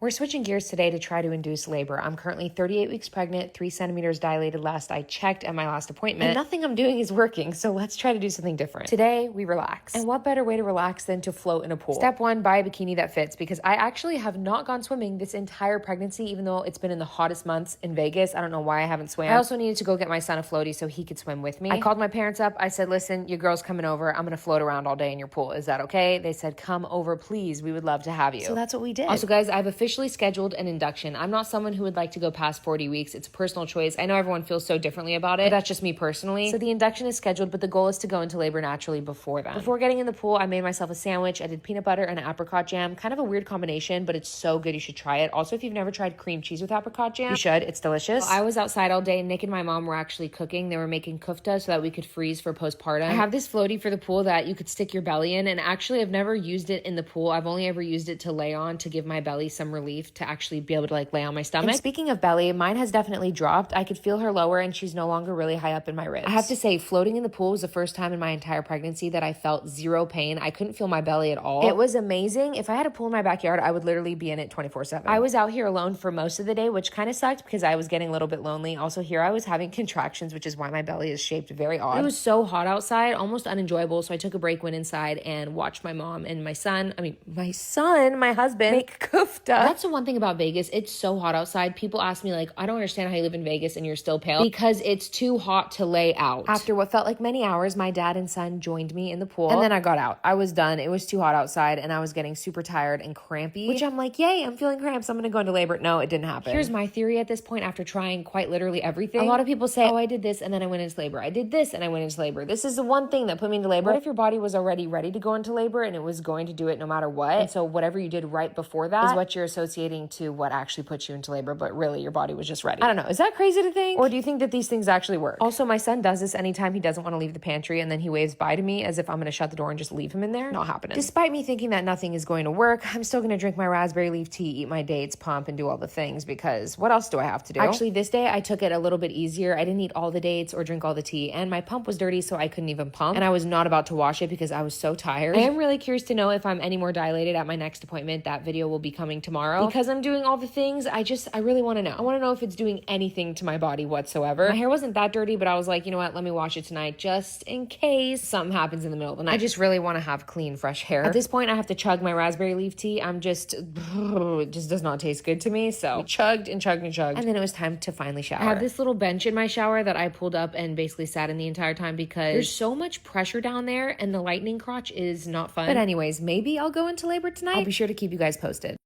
we're switching gears today to try to induce labor. I'm currently 38 weeks pregnant, 3 centimeters dilated last I checked at my last appointment, and nothing I'm doing is working, so let's try to do something different. Today, we relax. And what better way to relax than to float in a pool? Step 1, buy a bikini that fits, because I actually have not gone swimming this entire pregnancy, even though it's been in the hottest months in Vegas. I don't know why I haven't swam. I also needed to go get my son a floaty so he could swim with me. I called my parents up. I said, listen, your girl's coming over. I'm gonna float around all day in your pool. Is that okay? They said, come over, please. We would love to have you. So that's what we did. Also, guys, I've officially scheduled an induction. I'm not someone who would like to go past 40 weeks. It's a personal choice. I know everyone feels so differently about it, but that's just me personally. So the induction is scheduled, but the goal is to go into labor naturally before then. Before getting in the pool, I made myself a sandwich. I did peanut butter and apricot jam. Kind of a weird combination, but it's so good. You should try it. Also, if you've never tried cream cheese with apricot jam, you should. It's delicious. Well, I was outside all day. Nick and my mom were actually cooking. They were making kufta so that we could freeze for postpartum. I have this floaty for the pool that you could stick your belly in, and actually I've never used it in the pool. I've only ever used it to lay on to give my belly some relief, to actually be able to like lay on my stomach. And speaking of belly, mine has definitely dropped. I could feel her lower and she's no longer really high up in my ribs. I have to say, floating in the pool was the first time in my entire pregnancy that I felt zero pain. I couldn't feel my belly at all. It was amazing. If I had a pool in my backyard, I would literally be in it 24/7. I was out here alone for most of the day, which kind of sucked because I was getting a little bit lonely. Also, here I was having contractions, which is why my belly is shaped very odd. It was so hot outside, almost unenjoyable. So I took a break, went inside and watched my mom and my husband make kufta. That's the one thing about Vegas. It's so hot outside. People ask me like, I don't understand how you live in Vegas and you're still pale, because it's too hot to lay out. After what felt like many hours, my dad and son joined me in the pool, and then I got out. I was done. It was too hot outside and I was getting super tired and crampy, which I'm like, yay, I'm feeling cramps. I'm gonna go into labor. No, it didn't happen. Here's my theory at this point after trying quite literally everything. A lot of people say, oh, I did this and then I went into labor. I did this and I went into labor. This is the one thing that put me into labor. What if your body was already ready to go into labor and it was going to do it no matter what? And so whatever you did right before that is what you're associating to what actually put you into labor, but really your body was just ready. I don't know. Is that crazy to think? Or do you think that these things actually work? Also, my son does this anytime he doesn't want to leave the pantry, and then he waves bye to me as if I'm going to shut the door and just leave him in there. Not happening. Despite me thinking that nothing is going to work, I'm still going to drink my raspberry leaf tea, eat my dates, pump, and do all the things, because what else do I have to do? Actually, this day I took it a little bit easier. I didn't eat all the dates or drink all the tea, and my pump was dirty, so I couldn't even pump, and I was not about to wash it because I was so tired. I am really curious to know if I'm any more dilated at my next appointment. That video will be coming tomorrow. Because I'm doing all the things, I really want to know. I want to know if it's doing anything to my body whatsoever. My hair wasn't that dirty, but I was like, you know what, let me wash it tonight just in case something happens in the middle of the night. I just really want to have clean, fresh hair. At this point, I have to chug my raspberry leaf tea. It just does not taste good to me. So I chugged and chugged and chugged. And then it was time to finally shower. I have this little bench in my shower that I pulled up and basically sat in the entire time because there's so much pressure down there and the lightning crotch is not fun. But anyways, maybe I'll go into labor tonight. I'll be sure to keep you guys posted.